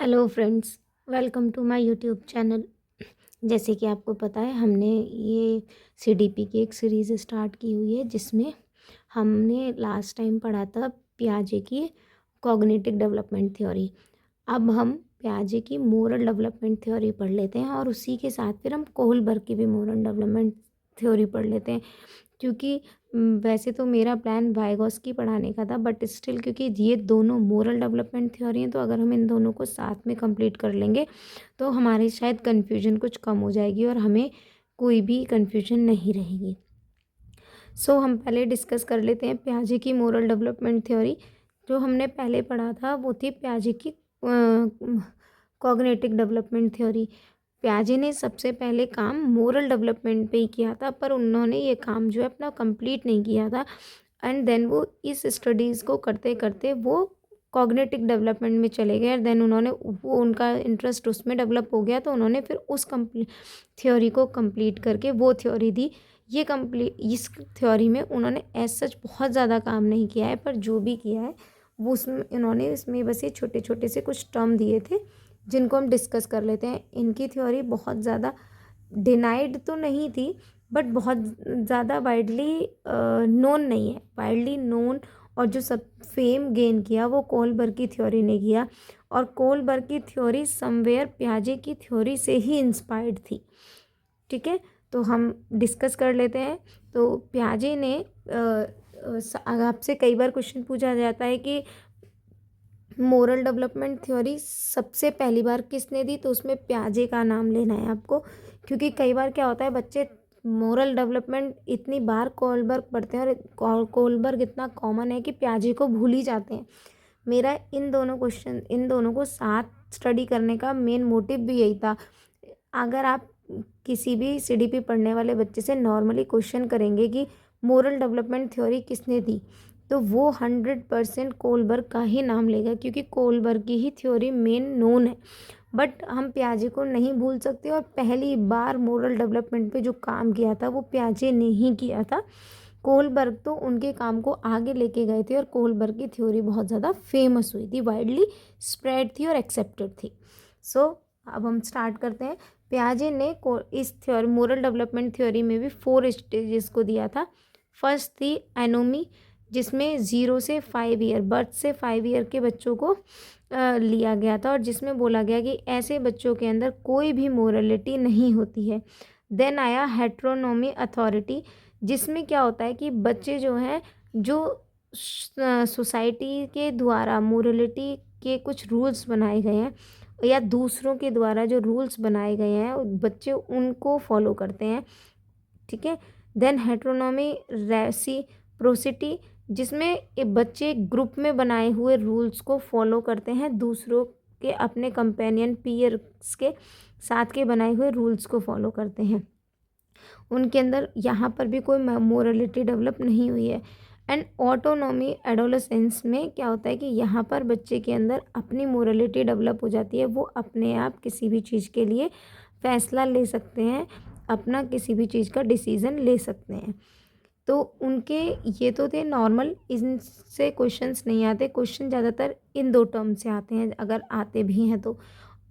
Hello friends, welcome to my YouTube channel. जैसे कि आपको पता है, हमने ये सीडीपी की एक सीरीज़ स्टार्ट की हुई है जिसमें हमने लास्ट टाइम पढ़ा था पियाजे की कॉग्निटिव डेवलपमेंट थ्योरी। अब हम पियाजे की मोरल डेवलपमेंट थ्योरी पढ़ लेते हैं और उसी के साथ फिर हम कोहलबर्ग की भी मोरल डेवलपमेंट थ्योरी पढ़ लेते हैं। क्योंकि वैसे तो मेरा प्लान वाइगॉस्की पढ़ाने का था, बट स्टिल क्योंकि ये दोनों मोरल डेवलपमेंट थ्योरी हैं, तो अगर हम इन दोनों को साथ में कंप्लीट कर लेंगे तो हमारी शायद कन्फ्यूजन कुछ कम हो जाएगी और हमें कोई भी कन्फ्यूजन नहीं रहेगी। सो हम पहले डिस्कस कर लेते हैं पियाजे की मोरल डेवलपमेंट थ्योरी। जो हमने पहले पढ़ा था वो थी पियाजे की कॉग्निटिव डेवलपमेंट थ्योरी। पियाजे ने सबसे पहले काम मोरल डेवलपमेंट पे ही किया था, पर उन्होंने ये काम जो है अपना कंप्लीट नहीं किया था। एंड देन वो इस स्टडीज़ को करते करते वो कॉग्निटिव डेवलपमेंट में चले गए। और देन उन्होंने वो उनका इंटरेस्ट उसमें डेवलप हो गया, तो उन्होंने फिर उस थ्योरी को कंप्लीट करके वो थ्योरी दी। ये कंप्लीट इस थ्योरी में उन्होंने एज सच बहुत ज़्यादा काम नहीं किया है, पर जो भी किया है वो उसमें इन्होंने इसमें बस ये छोटे छोटे से कुछ टर्म दिए थे जिनको हम डिस्कस कर लेते हैं। इनकी थ्योरी बहुत ज़्यादा डिनाइड तो नहीं थी, बट बहुत ज़्यादा वाइडली नोन नहीं है। वाइडली नोन और जो सब फेम गेन किया वो कोहलबर्ग की थ्योरी ने किया। और कोहलबर्ग की थ्योरी समवेयर पियाजे की थ्योरी से ही इंस्पायर्ड थी। ठीक है, तो हम डिस्कस कर लेते हैं। तो पियाजे ने आपसे कई बार क्वेश्चन पूछा जाता है कि मोरल डेवलपमेंट थ्योरी सबसे पहली बार किसने दी, तो उसमें पियाजे का नाम लेना है आपको। क्योंकि कई बार क्या होता है, बच्चे मोरल डेवलपमेंट इतनी बार कोहलबर्ग पढ़ते हैं और कोहलबर्ग इतना कॉमन है कि पियाजे को भूल ही जाते हैं। मेरा इन दोनों को साथ स्टडी करने का मेन मोटिव भी यही था। अगर आप किसी भी सीडीपी पढ़ने वाले बच्चे से नॉर्मली क्वेश्चन करेंगे कि मोरल डेवलपमेंट थ्योरी किसने दी, तो वो 100% कोहलबर्ग का ही नाम लेगा, क्योंकि कोहलबर्ग की ही थ्योरी मेन नोन है। बट हम पियाजे को नहीं भूल सकते, और पहली बार मोरल डेवलपमेंट पे जो काम किया था वो पियाजे ने ही किया था। कोहलबर्ग तो उनके काम को आगे लेके गए थे और कोहलबर्ग की थ्योरी बहुत ज़्यादा फेमस हुई थी, वाइडली स्प्रेड थी और एक्सेप्टेड थी। सो अब हम स्टार्ट करते हैं। पियाजे ने इस थ्योरी मोरल डेवलपमेंट थ्योरी में भी 4 स्टेजेस को दिया था। फर्स्ट थी एनोमी, जिसमें 0 से 5 ईयर, बर्थ से 5 ईयर के बच्चों को लिया गया था, और जिसमें बोला गया कि ऐसे बच्चों के अंदर कोई भी मोरलिटी नहीं होती है। देन आया हेट्रोनोमी अथॉरिटी, जिसमें क्या होता है कि बच्चे जो हैं, जो सोसाइटी के द्वारा मोरलिटी के कुछ रूल्स बनाए गए हैं या दूसरों के द्वारा जो रूल्स बनाए गए हैं, बच्चे उनको फॉलो करते हैं। ठीक है। देन हेट्रोनॉमी रेसिप्रोसिटी, जिसमें बच्चे ग्रुप में बनाए हुए रूल्स को फॉलो करते हैं, दूसरों के अपने कंपेनियन पीयर्स के साथ के बनाए हुए रूल्स को फॉलो करते हैं। उनके अंदर यहाँ पर भी कोई मोरलिटी डेवलप नहीं हुई है। एंड ऑटोनॉमी एडोलेसेंस में क्या होता है कि यहाँ पर बच्चे के अंदर अपनी मोरलिटी डेवलप हो जाती है। वो अपने आप किसी भी चीज़ के लिए फैसला ले सकते हैं, अपना किसी भी चीज़ का डिसीज़न ले सकते हैं। तो उनके ये तो थे नॉर्मल, इनसे क्वेश्चंस नहीं आते। क्वेश्चन ज़्यादातर इन 2 टर्म से आते हैं, अगर आते भी हैं तो।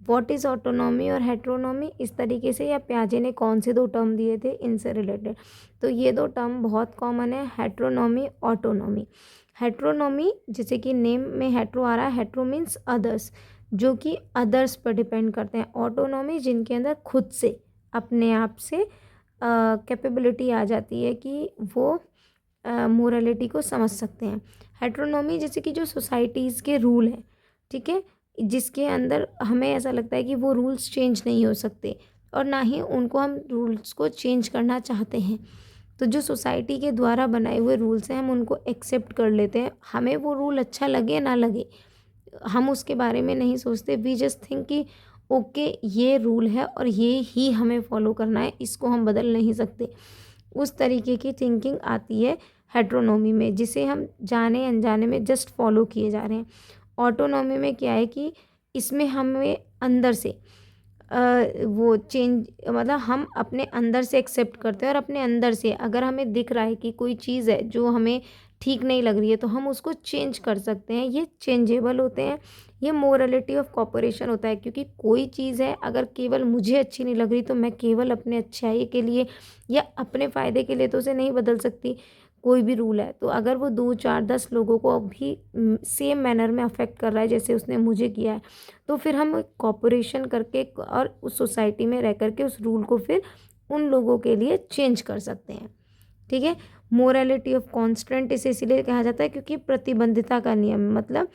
व्हाट इज़ ऑटोनॉमी और हेट्रोनॉमी, इस तरीके से, या पियाजे ने कौन से 2 टर्म दिए थे इनसे रिलेटेड। तो ये 2 टर्म बहुत कॉमन है, हेट्रोनॉमी, ऑटोनॉमी। हेट्रोनॉमी, जैसे कि नेम में हेट्रो आ रहा है, हेट्रो मीन्स अदर्स, जो कि अदर्स पर डिपेंड करते हैं। ऑटोनॉमी, जिनके अंदर खुद से अपने आप से कैपेबिलिटी आ जाती है कि वो मोरालिटी को समझ सकते हैं। हेट्रोनॉमी, जैसे कि जो सोसाइटीज़ के रूल हैं, ठीक है, जिसके अंदर हमें ऐसा लगता है कि वो रूल्स चेंज नहीं हो सकते, और ना ही उनको हम रूल्स को चेंज करना चाहते हैं। तो जो सोसाइटी के द्वारा बनाए हुए रूल्स हैं, हम उनको एक्सेप्ट कर लेते हैं। हमें वो रूल अच्छा लगे ना लगे, हम उसके बारे में नहीं सोचते। वी जस्ट थिंक कि ओके, ये रूल है और ये ही हमें फॉलो करना है, इसको हम बदल नहीं सकते। उस तरीके की थिंकिंग आती है हेट्रोनॉमी में, जिसे हम जाने अनजाने में जस्ट फॉलो किए जा रहे हैं। ऑटोनॉमी में क्या है कि इसमें हमें अंदर से वो चेंज, मतलब हम अपने अंदर से एक्सेप्ट करते हैं, और अपने अंदर से अगर हमें दिख रहा है कि कोई चीज़ है जो हमें ठीक नहीं लग रही है तो हम उसको चेंज कर सकते हैं, ये चेंजेबल होते हैं। ये मोरालिटी ऑफ कॉपरेशन होता है, क्योंकि कोई चीज़ है अगर केवल मुझे अच्छी नहीं लग रही तो मैं केवल अपने अच्छाई के लिए या अपने फ़ायदे के लिए तो उसे नहीं बदल सकती। कोई भी रूल है तो अगर वो 2 4 10 लोगों को भी सेम मैनर में अफेक्ट कर रहा है जैसे उसने मुझे किया है, तो फिर हम कॉपरेशन करके और उस सोसाइटी में रह कर के उस रूल को फिर उन लोगों के लिए चेंज कर सकते हैं। ठीक है। मोरालिटी ऑफ कॉन्स्टेंट इसे इसीलिए कहा जाता है क्योंकि प्रतिबंधिता का नियम, मतलब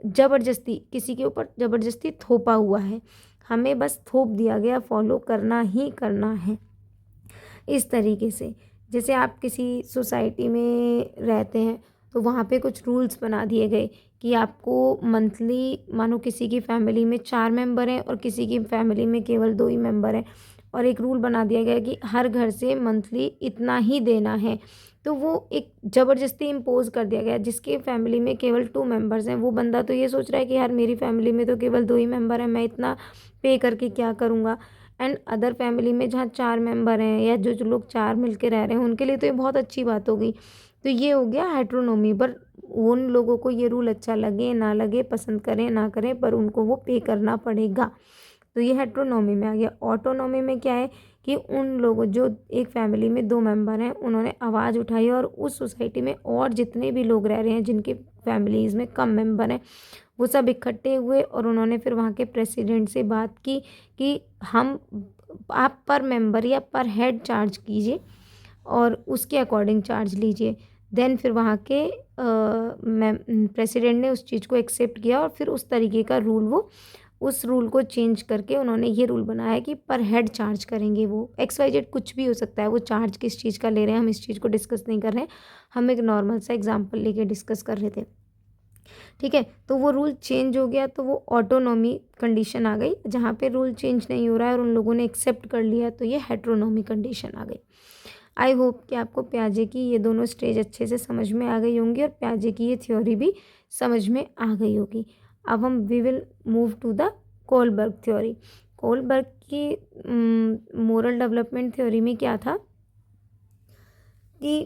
ज़बरदस्ती, किसी के ऊपर ज़बरदस्ती थोपा हुआ है, हमें बस थोप दिया गया, फॉलो करना ही करना है। इस तरीके से जैसे आप किसी सोसाइटी में रहते हैं तो वहाँ पे कुछ रूल्स बना दिए गए कि आपको मंथली, मानो किसी की फैमिली में 4 मेंबर हैं और किसी की फैमिली में केवल 2 ही मेंबर हैं, और एक रूल बना दिया गया कि हर घर से मंथली इतना ही देना है, तो वो एक ज़बरदस्ती इम्पोज कर दिया गया। जिसके फैमिली में केवल 2 मेंबर्स हैं वो बंदा तो ये सोच रहा है कि यार मेरी फैमिली में तो केवल 2 ही मेंबर हैं, मैं इतना पे करके क्या करूँगा। एंड अदर फैमिली में जहाँ 4 मेंबर हैं या जो जो लोग 4 मिलके रह रहे हैं उनके लिए तो ये बहुत अच्छी बात हो गई। तो ये हो गया हेटेरोनॉमी, पर उन लोगों को ये रूल अच्छा लगे ना लगे, पसंद करें ना करें, पर उनको वो पे करना पड़ेगा। तो ये हेटेरोनॉमी में आ गया। ऑटोनॉमी में क्या है कि उन लोगों, जो एक फैमिली में 2 मेंबर हैं, उन्होंने आवाज़ उठाई और उस सोसाइटी में और जितने भी लोग रह रहे हैं जिनके फैमिलीज़ में कम मेंबर हैं, वो सब इकट्ठे हुए और उन्होंने फिर वहाँ के प्रेसिडेंट से बात की कि हम, आप पर मेंबर या पर हेड चार्ज कीजिए और उसके अकॉर्डिंग चार्ज लीजिए। देन फिर वहाँ के प्रेसिडेंट ने उस चीज़ को एक्सेप्ट किया और फिर उस तरीके का रूल, वो उस रूल को चेंज करके उन्होंने ये रूल बनाया कि पर हेड चार्ज करेंगे। वो एक्स वाई जेड कुछ भी हो सकता है, वो चार्ज किस चीज़ का ले रहे हैं हम इस चीज़ को डिस्कस नहीं कर रहे हैं, हम एक नॉर्मल सा एग्जाम्पल लेके डिस्कस कर रहे थे। ठीक है। तो वो रूल चेंज हो गया तो वो ऑटोनॉमी कंडीशन आ गई। जहाँ पे रूल चेंज नहीं हो रहा है और उन लोगों ने एक्सेप्ट कर लिया तो ये हेटेरोनॉमी कंडीशन आ गई। आई होप कि आपको प्याजे की ये दोनों स्टेज अच्छे से समझ में आ गई होंगी और प्याजे की ये थ्योरी भी समझ में आ गई होगी। अब हम we will move to the Kohlberg theory. Kohlberg की मोरल डेवलपमेंट थ्योरी में क्या था कि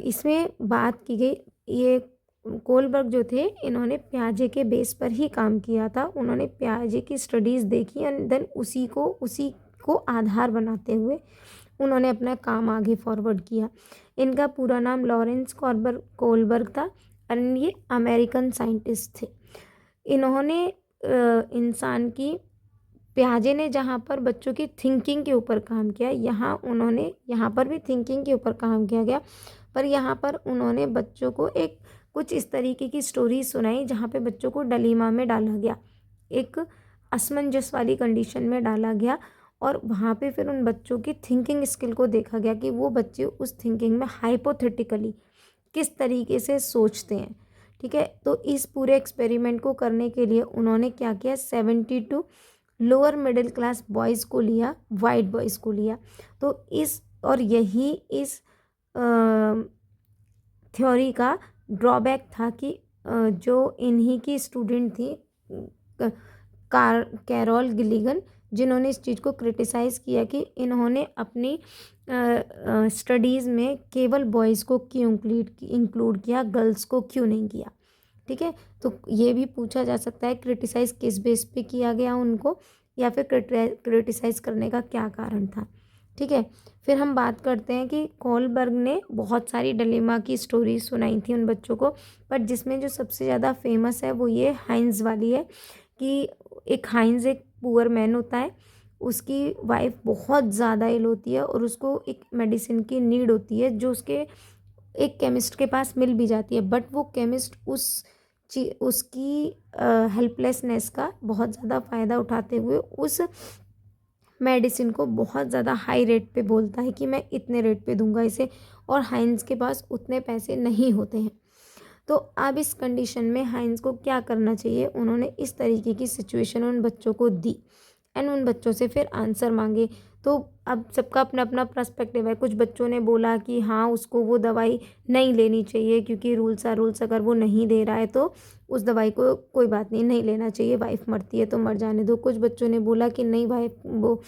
इसमें बात की गई, ये कोलबर्ग जो थे इन्होंने प्याजे के बेस पर ही काम किया था। उन्होंने प्याजे की स्टडीज़ देखी एंड देन उसी को आधार बनाते हुए उन्होंने अपना काम आगे फॉरवर्ड किया। इनका पूरा नाम लॉरेंस कोलबर्ग था और ये अमेरिकन साइंटिस्ट थे। इन्होंने इंसान की, प्याजे ने जहाँ पर बच्चों की थिंकिंग के ऊपर काम किया, यहाँ पर भी थिंकिंग के ऊपर काम किया गया, पर यहाँ पर उन्होंने बच्चों को एक कुछ इस तरीके की स्टोरी सुनाई जहाँ पे बच्चों को डलीमा में डाला गया, एक असमंजस वाली कंडीशन में डाला गया और वहाँ पे फिर उन बच्चों की थिंकिंग स्किल को देखा गया कि वो बच्चे उस थिंकिंग में हाइपोथेटिकली किस तरीके से सोचते हैं। ठीक है। तो इस पूरे एक्सपेरिमेंट को करने के लिए उन्होंने क्या किया, 72 लोअर मिडिल क्लास बॉयज़ को लिया, वाइट बॉयज़ को लिया। तो यही इस थ्योरी का ड्रॉबैक था कि जो इन्हीं की स्टूडेंट थी कैरोल गिलिगन, जिन्होंने इस चीज़ को क्रिटिसाइज़ किया कि इन्होंने अपनी स्टडीज़ में केवल बॉयज़ को क्यों इंक्लूड किया, गर्ल्स को क्यों नहीं किया। ठीक है। तो ये भी पूछा जा सकता है क्रिटिसाइज़ किस बेस पे किया गया उनको, या फिर क्रिटिसाइज़ करने का क्या कारण था। ठीक है। फिर हम बात करते हैं कि कोलबर्ग ने बहुत सारी डिलेमा की स्टोरी सुनाई थी उन बच्चों को, पर जिसमें जो सबसे ज़्यादा फेमस है वो ये हाइंज़ वाली है कि एक पुअर मैन होता है, उसकी वाइफ बहुत ज़्यादा इल होती है और उसको एक मेडिसिन की नीड होती है जो उसके एक केमिस्ट के पास मिल भी जाती है, बट वो केमिस्ट उसकी हेल्पलेसनेस का बहुत ज़्यादा फ़ायदा उठाते हुए उस मेडिसिन को बहुत ज़्यादा हाई रेट पे बोलता है कि मैं इतने रेट पे दूंगा इसे, और हाइंस के पास उतने पैसे नहीं होते हैं। तो अब इस कंडीशन में हाइंस को क्या करना चाहिए, उन्होंने इस तरीके की सिचुएशन उन बच्चों को दी एंड उन बच्चों से फिर आंसर मांगे। तो अब सबका अपना अपना पर्सपेक्टिव है। कुछ बच्चों ने बोला कि हाँ उसको वो दवाई नहीं लेनी चाहिए क्योंकि रूल्स आर रूल्स, अगर वो नहीं दे रहा है तो उस दवाई को कोई बात नहीं लेना चाहिए, वाइफ मरती है तो मर जाने दो। कुछ बच्चों ने बोला कि नहीं वाइफ वो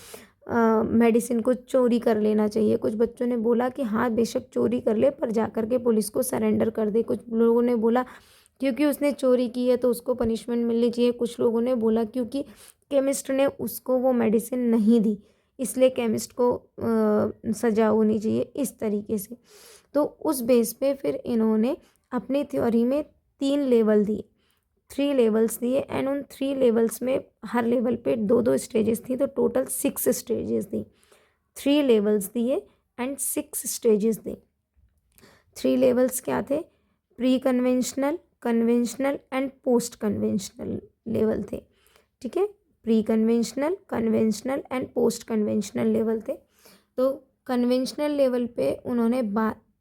मेडिसिन को चोरी कर लेना चाहिए। कुछ बच्चों ने बोला कि हाँ बेशक चोरी कर ले पर जा कर के पुलिस को सरेंडर कर दे। कुछ लोगों ने बोला क्योंकि उसने चोरी की है तो उसको पनिशमेंट मिलनी चाहिए। कुछ लोगों ने बोला क्योंकि केमिस्ट ने उसको वो मेडिसिन नहीं दी इसलिए केमिस्ट को सज़ा होनी चाहिए, इस तरीके से। तो उस बेस पे फिर इन्होंने अपनी थ्योरी में 3 लेवल दिए, 3 लेवल्स दिए एंड उन 3 लेवल्स में हर लेवल पे 2-2 स्टेजेस थी, तो टोटल 6 स्टेजेस दी। 3 लेवल्स दिए एंड 6 स्टेजेस दी। 3 लेवल्स क्या थे? Pre conventional, conventional and post conventional level थे। ठीक है, pre conventional, conventional and post conventional level थे। तो कन्वेंशनल लेवल पे उन्होंने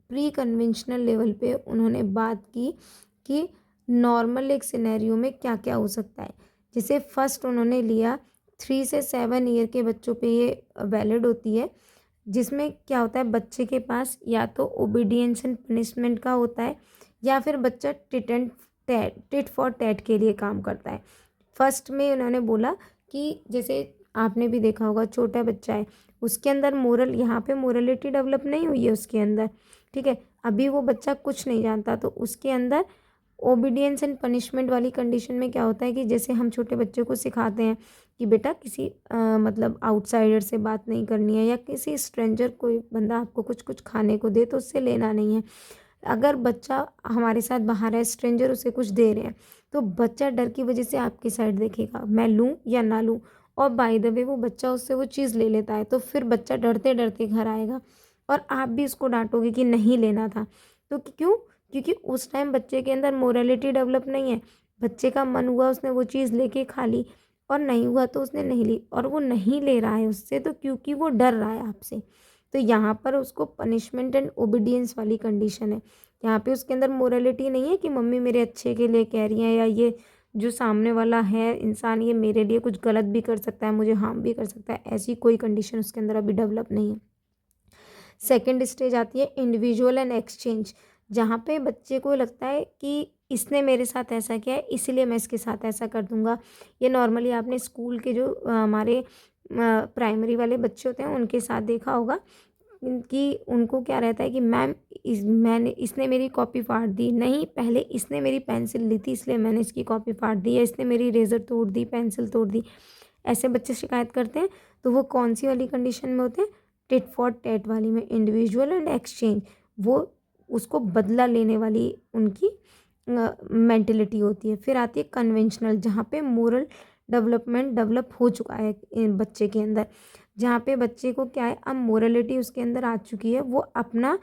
प्री कन्वेंशनल लेवल पे उन्होंने बात की कि नॉर्मल एक सिनेरियो में क्या क्या हो सकता है। जैसे फर्स्ट उन्होंने लिया 3 से 7 ईयर के बच्चों पे ये वैलिड होती है, जिसमें क्या होता है बच्चे के पास या तो ओबीडियंस एंड पनिशमेंट का होता है या फिर बच्चा टिट फॉर टैट के लिए काम करता है। फर्स्ट में उन्होंने बोला कि जैसे आपने भी देखा होगा छोटा बच्चा है उसके अंदर यहाँ पे मोरलिटी डेवलप नहीं हुई है उसके अंदर। ठीक है, अभी वो बच्चा कुछ नहीं जानता, तो उसके अंदर ओबीडियंस एंड पनिशमेंट वाली कंडीशन में क्या होता है कि जैसे हम छोटे बच्चे को सिखाते हैं कि बेटा किसी मतलब आउटसाइडर से बात नहीं करनी है, या किसी स्ट्रेंजर कोई बंदा आपको कुछ कुछ खाने को दे तो उससे लेना नहीं है। अगर बच्चा हमारे साथ बाहर है, स्ट्रेंजर उसे कुछ दे रहे हैं, तो बच्चा डर की वजह से आपकी साइड देखेगा, मैं लूँ या ना लूँ। और बाय द वे वो बच्चा उससे वो चीज़ ले लेता है, तो फिर बच्चा डरते डरते घर आएगा और आप भी उसको डांटोगे कि नहीं लेना था। तो क्यों? क्योंकि उस टाइम बच्चे के अंदर मोरालिटी डेवलप नहीं है। बच्चे का मन हुआ उसने वो चीज़ लेके खा ली, और नहीं हुआ तो उसने नहीं ली, और वो नहीं ले रहा है उससे तो क्योंकि वो डर रहा है आपसे। तो यहाँ पर उसको पनिशमेंट एंड ओबीडियंस वाली कंडीशन है। यहाँ पे उसके अंदर मोरालिटी नहीं है कि मम्मी मेरे अच्छे के लिए कह रही हैं, या ये जो सामने वाला है इंसान ये मेरे लिए कुछ गलत भी कर सकता है, मुझे हार्म भी कर सकता है, ऐसी कोई कंडीशन उसके अंदर अभी डेवलप नहीं है। सेकेंड स्टेज आती है इंडिविजुअल एंड एक्सचेंज, जहाँ पे बच्चे को लगता है कि इसने मेरे साथ ऐसा किया है इसलिए मैं इसके साथ ऐसा कर दूंगा। ये नॉर्मली आपने स्कूल के जो हमारे प्राइमरी वाले बच्चे होते हैं उनके साथ देखा होगा कि उनको क्या रहता है कि मैम इसने मेरी कॉपी फाड़ दी, नहीं पहले इसने मेरी पेंसिल ली थी इसलिए मैंने इसकी कॉपी फाड़ दी, या इसने मेरी रेज़र तोड़ दी, पेंसिल तोड़ दी। ऐसे बच्चे शिकायत करते हैं, तो वो कौन सी वाली कंडीशन में होते हैं? टिट फॉर टैट वाली में, इंडिविजुअल एंड एक्सचेंज। वो उसको बदला लेने वाली उनकी मेंटलिटी होती है। फिर आती है कन्वेंशनल, जहाँ पे मोरल डेवलपमेंट डेवलप हो चुका है बच्चे के अंदर, जहाँ पे बच्चे को क्या है अब मोरलिटी उसके अंदर आ चुकी है, वो अपना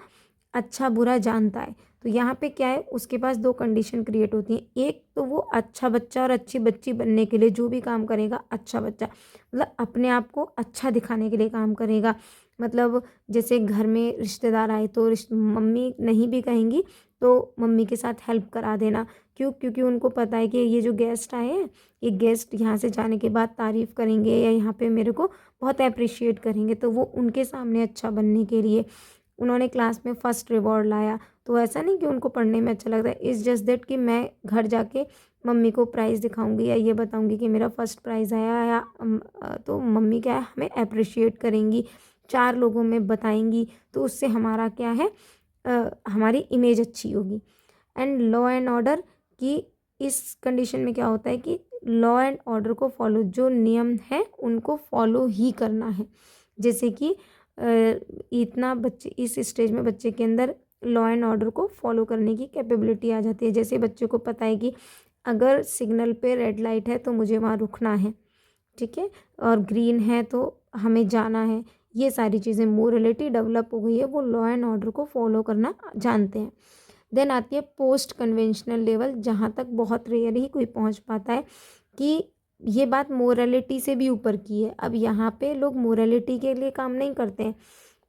अच्छा बुरा जानता है। तो यहाँ पे क्या है उसके पास 2 कंडीशन क्रिएट होती हैं। एक तो वो अच्छा बच्चा और अच्छी बच्ची बनने के लिए जो भी काम करेगा, अच्छा बच्चा मतलब अपने आप को अच्छा दिखाने के लिए काम करेगा। मतलब जैसे घर में रिश्तेदार आए तो मम्मी नहीं भी कहेंगी तो मम्मी के साथ हेल्प करा देना। क्यों? क्योंकि उनको पता है कि ये जो गेस्ट आए हैं, ये गेस्ट यहाँ से जाने के बाद तारीफ़ करेंगे या यहाँ पे मेरे को बहुत अप्रिशिएट करेंगे, तो वो उनके सामने अच्छा बनने के लिए उन्होंने क्लास में फ़र्स्ट रिवॉर्ड लाया। तो ऐसा नहीं कि उनको पढ़ने में अच्छा लगता है, इट्स जस्ट दैट कि मैं घर जाके मम्मी को प्राइज़ दिखाऊंगी या ये बताऊंगी कि मेरा फर्स्ट प्राइज़ आया, या तो मम्मी क्या है हमें अप्रिशिएट करेंगी, 4 लोगों में बताएंगी, तो उससे हमारा क्या है हमारी इमेज अच्छी होगी। एंड लॉ एंड ऑर्डर की इस कंडीशन में क्या होता है कि लॉ एंड ऑर्डर को फॉलो, जो नियम है उनको फॉलो ही करना है। जैसे कि इतना बच्चे इस स्टेज में बच्चे के अंदर लॉ एंड ऑर्डर को फॉलो करने की कैपेबिलिटी आ जाती है। जैसे बच्चे को पता है कि अगर सिग्नल पे रेड लाइट है तो मुझे वहाँ रुकना है, ठीक है, और ग्रीन है तो हमें जाना है। ये सारी चीज़ें मोरलिटी डेवलप हो गई है, वो लॉ एंड ऑर्डर को फॉलो करना जानते हैं। देन आती है पोस्ट कन्वेंशनल लेवल, जहाँ तक बहुत रेयर ही कोई पहुँच पाता है कि ये बात मोरालिटी से भी ऊपर की है। अब यहाँ पे लोग मोरालिटी के लिए काम नहीं करते हैं,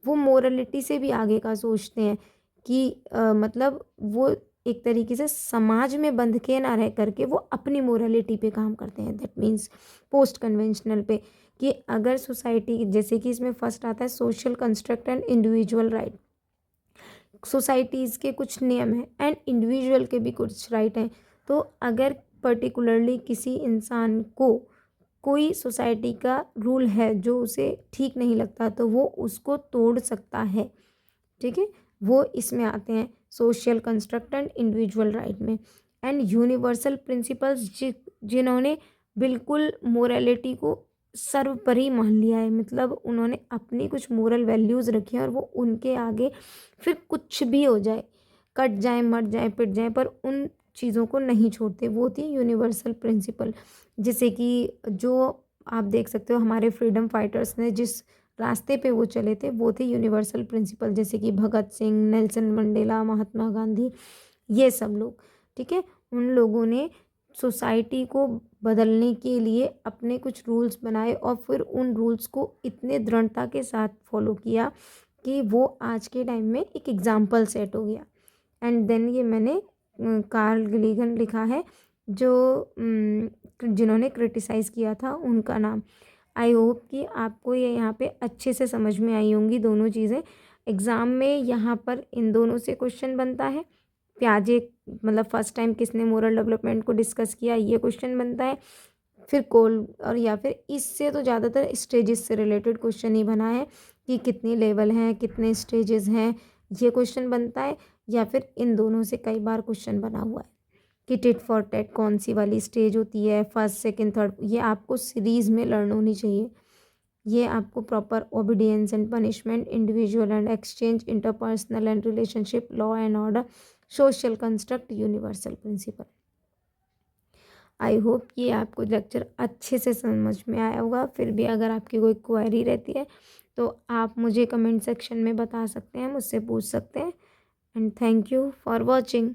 वो मोरालिटी से भी आगे का सोचते हैं कि मतलब वो एक तरीके से समाज में बंध के ना रह करके वो अपनी मोरालिटी पे काम करते हैं। दैट मीन्स पोस्ट कन्वेंशनल पे, कि अगर सोसाइटी, जैसे कि इसमें फर्स्ट आता है social construct and individual right. Societies के कुछ नियम हैं एंड इंडिविजुअल के भी कुछ राइट हैं। तो अगर पर्टिकुलरली किसी इंसान को कोई सोसाइटी का रूल है जो उसे ठीक नहीं लगता तो वो उसको तोड़ सकता है, ठीक है। वो इसमें आते हैं social construct and individual right में। एंड यूनिवर्सल प्रिंसिपल्स जिन्होंने बिल्कुल मोरालिटी को सर्वोपरि मान लिया है, मतलब उन्होंने अपनी कुछ मोरल वैल्यूज़ रखी हैं और वो उनके आगे फिर कुछ भी हो जाए, कट जाए, मर जाए, पिट जाए, पर उन चीज़ों को नहीं छोड़ते। वो थी यूनिवर्सल प्रिंसिपल। जैसे कि जो आप देख सकते हो हमारे फ्रीडम फाइटर्स ने जिस रास्ते पे वो चले थे वो थे यूनिवर्सल प्रिंसिपल, जैसे कि भगत सिंह, नेल्सन मंडेला, महात्मा गांधी, ये सब लोग, ठीक है। उन लोगों ने सोसाइटी को बदलने के लिए अपने कुछ रूल्स बनाए और फिर उन रूल्स को इतने दृढ़ता के साथ फॉलो किया कि वो आज के टाइम में एक एग्जाम्पल सेट हो गया। एंड देन ये मैंने कार्ल गिलिगन लिखा है जो जिन्होंने क्रिटिसाइज़ किया था उनका नाम। आई होप कि आपको ये यहाँ पे अच्छे से समझ में आई होंगी दोनों चीज़ें। एग्ज़ाम में यहाँ पर इन दोनों से क्वेश्चन बनता है। प्याजे मतलब फर्स्ट टाइम किसने मोरल डेवलपमेंट को डिस्कस किया, ये क्वेश्चन बनता है। फिर कोल और या फिर इससे तो ज़्यादातर स्टेजेस से रिलेटेड क्वेश्चन ही बना है कि कितनी लेवल हैं, कितने स्टेजेस हैं, ये क्वेश्चन बनता है। या फिर इन दोनों से कई बार क्वेश्चन बना हुआ है कि टिट फॉर टैट कौन सी वाली स्टेज होती है, फर्स्ट सेकंड थर्ड, ये आपको सीरीज़ में लर्न होनी चाहिए। ये आपको proper obedience and punishment, individual and exchange, interpersonal and relationship, law and order, social construct, universal principle. I hope ये आपको लेक्चर अच्छे से समझ में आया होगा। फिर भी अगर आपकी कोई क्वेरी रहती है तो आप मुझे कमेंट सेक्शन में बता सकते हैं, मुझसे पूछ सकते हैं। And thank you for watching.